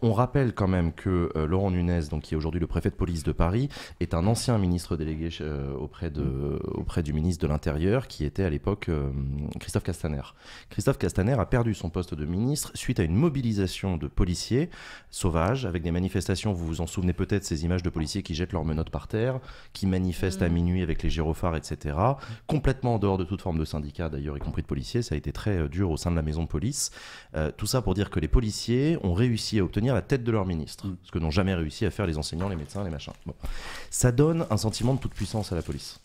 On rappelle quand même que Laurent Nunez, donc, qui est aujourd'hui le préfet de police de Paris, est un ancien ministre délégué auprès du ministre de l'Intérieur, qui était à l'époque Christophe Castaner. Christophe Castaner a perdu son poste de ministre suite à une mobilisation de policiers sauvages, avec des manifestations, vous vous en souvenez peut-être, ces images de policiers qui jettent leurs menottes par terre, qui manifestent à minuit avec les gyrophares, etc. Complètement en dehors de toute forme de syndicat, d'ailleurs, y compris de policiers. Ça a été très dur au sein de la maison de police. Tout ça pour dire que les policiers ont réussi à obtenir la tête de leur ministre, ce que n'ont jamais réussi à faire les enseignants, les médecins, les machins. Bon. Ça donne un sentiment de toute puissance à la police.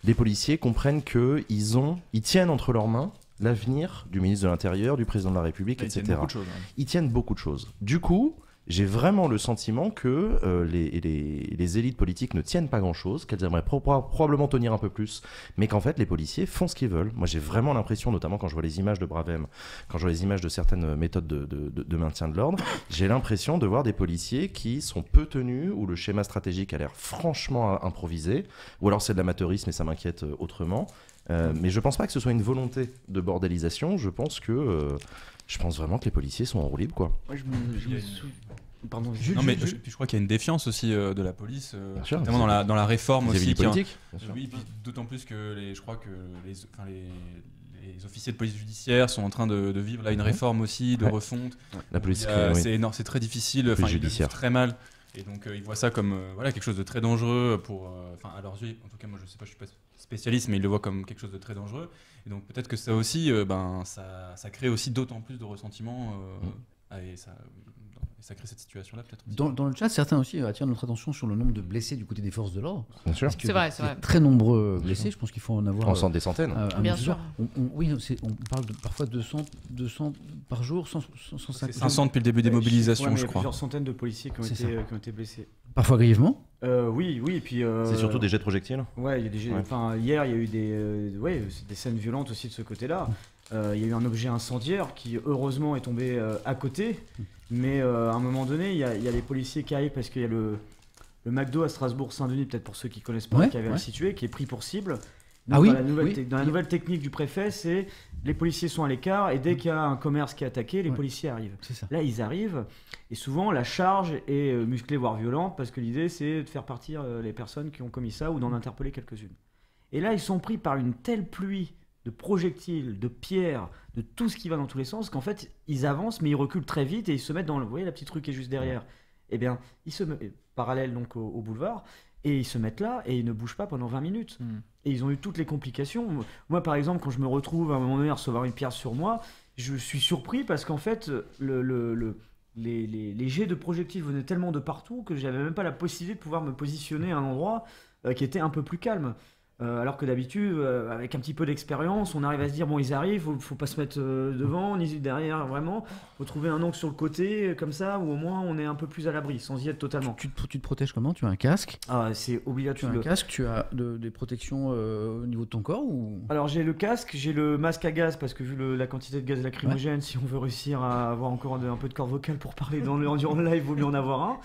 Les policiers comprennent qu'ils tiennent entre leurs mains l'avenir du ministre de l'Intérieur, du président de la République, etc. Ils tiennent beaucoup de choses. Ils tiennent beaucoup de choses. Du coup, j'ai vraiment le sentiment que les élites politiques ne tiennent pas grand-chose, qu'elles aimeraient probablement tenir un peu plus, mais qu'en fait, les policiers font ce qu'ils veulent. Moi, j'ai vraiment l'impression, notamment quand je vois les images de Bravem, quand je vois les images de certaines méthodes de maintien de l'ordre, j'ai l'impression de voir des policiers qui sont peu tenus, où le schéma stratégique a l'air franchement improvisé, ou alors c'est de l'amateurisme et ça m'inquiète autrement. Mais je pense pas que ce soit une volonté de bordélisation, je pense vraiment que les policiers sont en roue libre, quoi. Ouais, Pardon, je crois qu'il y a une défiance aussi de la police, notamment dans la réforme aussi. Politique, oui, puis d'autant plus que je crois que les officiers de police judiciaire sont en train de vivre là une réforme aussi, de refonte. La police, c'est énorme, c'est très difficile, ils le vivent très mal. Et donc ils voient ça comme quelque chose de très dangereux à leurs yeux. En tout cas, moi je sais pas, je suis pas spécialiste, mais ils le voient comme quelque chose de très dangereux. Et donc peut-être que ça aussi, ça crée aussi d'autant plus de ressentiment. Et ça crée cette situation-là peut-être. Dans le chat, certains aussi attirent notre attention sur le nombre de blessés du côté des forces de l'ordre. Bien sûr. C'est vrai. Très nombreux blessés, je pense qu'il faut en avoir... En des centaines. Bien sûr. Oui, on parle parfois de 200 par jour, 150. 500 depuis le début des mobilisations, ouais, je crois. Plusieurs centaines de policiers qui ont été blessés. Parfois grièvement. Oui, et puis... C'est surtout des jets de projectiles. Ouais, il y a des jets... Enfin, hier, il y a eu des scènes violentes aussi de ce côté-là. Il y a eu un objet incendiaire qui, heureusement, est tombé à côté. Mais à un moment donné, il y a les policiers qui arrivent parce qu'il y a le McDo à Strasbourg-Saint-Denis, peut-être pour ceux qui connaissent pas, qui avait situé, qui est pris pour cible. Donc, dans la nouvelle technique du préfet, c'est les policiers sont à l'écart et dès qu'il y a un commerce qui est attaqué, les policiers arrivent. Là, ils arrivent et souvent la charge est musclée voire violente parce que l'idée c'est de faire partir les personnes qui ont commis ça ou d'en interpeller quelques-unes. Et là, ils sont pris par une telle pluie de projectiles, de pierres, de tout ce qui va dans tous les sens qu'en fait ils avancent mais ils reculent très vite et ils se mettent dans vous voyez la petite rue qui est juste derrière. Eh bien, ils se mettent parallèle donc au boulevard. Et ils se mettent là et ils ne bougent pas pendant 20 minutes. Et ils ont eu toutes les complications. Moi, par exemple, quand je me retrouve à un moment donné à recevoir une pierre sur moi, je suis surpris parce qu'en fait, les jets de projectiles venaient tellement de partout que j'avais même pas la possibilité de pouvoir me positionner à un endroit qui était un peu plus calme. Alors que d'habitude, avec un petit peu d'expérience, on arrive à se dire bon, ils arrivent, faut pas se mettre devant ni derrière, vraiment. Faut trouver un angle sur le côté, comme ça, où au moins on est un peu plus à l'abri, sans y être totalement. Tu te protèges comment ? Tu as un casque ? C'est obligatoire. Tu as un casque, tu as des protections au niveau de ton corps ou... Alors j'ai le casque, j'ai le masque à gaz, parce que vu la quantité de gaz lacrymogène, si on veut réussir à avoir encore un peu de corde vocale pour parler durant le live, il vaut mieux en avoir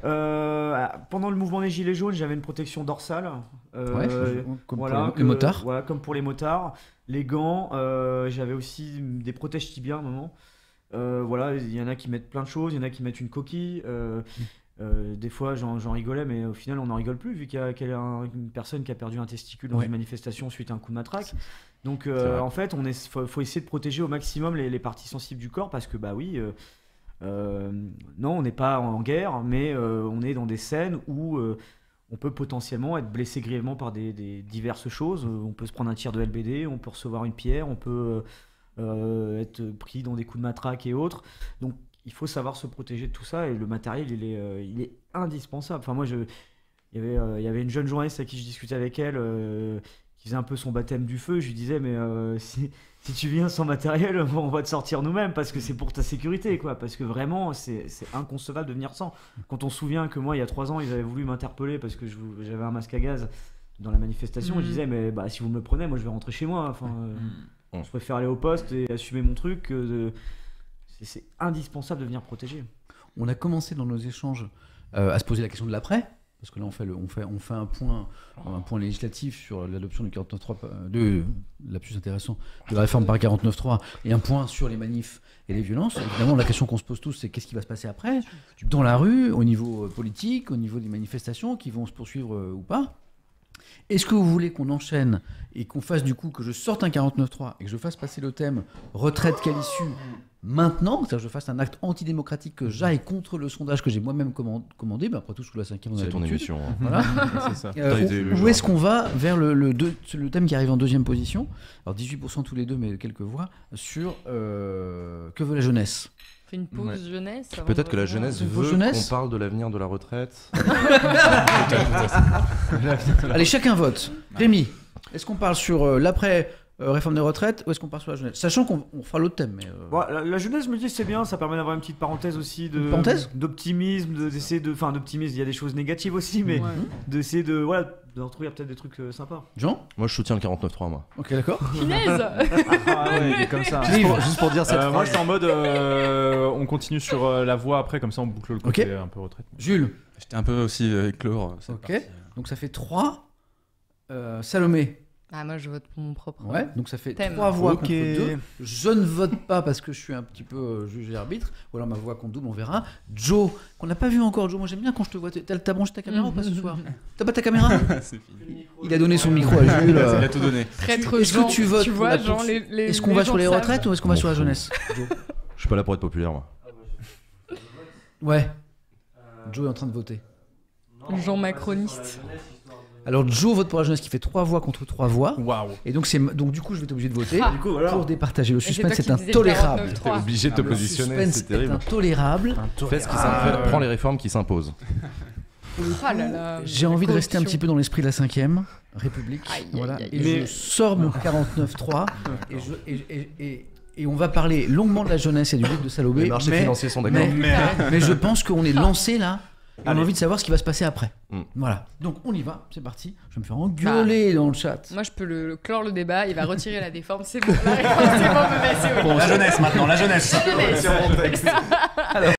un. Pendant le mouvement des Gilets jaunes, j'avais une protection dorsale. Comme pour les motards. Voilà, comme pour les motards. Les gants, j'avais aussi des protèges tibias à un moment. Voilà, il y en a qui mettent plein de choses, il y en a qui mettent une coquille. Des fois, j'en rigolais, mais au final, on n'en rigole plus, vu qu'il y a une personne qui a perdu un testicule dans une manifestation suite à un coup de matraque. Donc, en fait, faut essayer de protéger au maximum les parties sensibles du corps, parce que, bah oui, non, on n'est pas en guerre, mais on est dans des scènes où... on peut potentiellement être blessé grièvement par des diverses choses. On peut se prendre un tir de LBD, on peut recevoir une pierre, on peut être pris dans des coups de matraque et autres. Donc il faut savoir se protéger de tout ça et le matériel il est indispensable. Enfin moi il y avait une jeune journaliste à qui je discutais avec elle qui faisait un peu son baptême du feu. Je lui disais mais si tu viens sans matériel, on va te sortir nous-mêmes parce que c'est pour ta sécurité, quoi. Parce que vraiment, c'est inconcevable de venir sans. Quand on se souvient que moi, il y a 3 ans, ils avaient voulu m'interpeller parce que j'avais un masque à gaz dans la manifestation, je disais, mais si vous me le prenez, moi je vais rentrer chez moi. Enfin, je préfère aller au poste et assumer mon truc. C'est indispensable de venir protéger. On a commencé dans nos échanges à se poser la question de l'après. Parce que là, on fait un point législatif sur l'adoption du 49.3, de lapsus intéressant, de la réforme par 49.3, et un point sur les manifs et les violences. Évidemment, la question qu'on se pose tous, c'est qu'est-ce qui va se passer après, dans la rue, au niveau politique, au niveau des manifestations qui vont se poursuivre ou pas. Est-ce que vous voulez qu'on enchaîne et qu'on fasse du coup que je sorte un 49.3 et que je fasse passer le thème retraite quelle issue maintenant, c'est-à-dire que je fasse un acte antidémocratique, que j'aille contre le sondage que j'ai moi-même commandé, ben après tout sous la 5e on a c'est ton émission. Voilà. C'est ça. Où est-ce qu'on va vers le thème qui arrive en deuxième position, alors 18% tous les deux mais quelques voix, sur que veut la jeunesse. Fait une pause jeunesse. Peut-être que la jeunesse veut qu'on parle de l'avenir de la retraite. Allez, chacun vote. Rémi, est-ce qu'on parle sur l'après réforme des retraites ou est-ce qu'on parle sur la jeunesse ? Sachant qu'on fera l'autre thème. Mais bon, la jeunesse, je me dis c'est bien, ça permet d'avoir une petite parenthèse aussi d'optimisme, d'optimisme, il y a des choses négatives aussi, mais d'essayer de retrouver peut-être des trucs sympas. Jean ? Moi je soutiens le 49.3 moi. Ok, d'accord. Punaise. Ouais, comme ça. Juste pour dire cette phrase. Moi j'étais en mode on continue sur la voie après, comme ça on boucle le côté un peu retraite. Jules ? J'étais un peu aussi éclore. Ok, donc ça fait 3. Salomé ? Moi je vote pour mon propre. Ouais, donc ça fait thème. 3 voix contre 2. Je ne vote pas parce que je suis un petit peu juge et arbitre, ou alors ma voix compte double, on verra. Joe, qu'on n'a pas vu encore. Joe, moi j'aime bien quand je te vois. T'as branché ta caméra ou pas ce soir ? T'as pas ta caméra ? C'est fini. Il a donné son micro à Jules. Il a tout donné. Est-ce que tu votes vois, est-ce qu'on va sur les retraites ou est-ce qu'on va sur la jeunesse ? Joe. Je suis pas là pour être populaire moi. Ouais. Joe est en train de voter. Jean macroniste. Alors Joe vote pour la jeunesse qui fait 3 voix contre 3 voix. Waouh. Et donc du coup je vais être obligé de voter pour départager. Le Et suspense c'est est intolérable. T'es obligé de te Le positionner, suspense c'est terrible. est intolérable. Prends les réformes qui s'imposent. Ah là là, J'ai envie de rester un corruption. petit peu dans l'esprit de la 5ème République. Aïe, Voilà. aïe, aïe. Et je sors mon 49.3 et on va parler longuement de la jeunesse et du livre de Salobé. Les marchés financiers sont d'accord. Mais je pense qu'on est lancé là. On a Allez. envie de savoir ce qui va se passer après. Mm. Voilà. Donc on y va, c'est parti. Je vais me faire engueuler dans le chat. Moi, je peux le clore le débat. Il va retirer la déforme. C'est bon. La réforme, c'est bon, me passer. La jeunesse maintenant, la jeunesse. La jeunesse. Sur mon texte.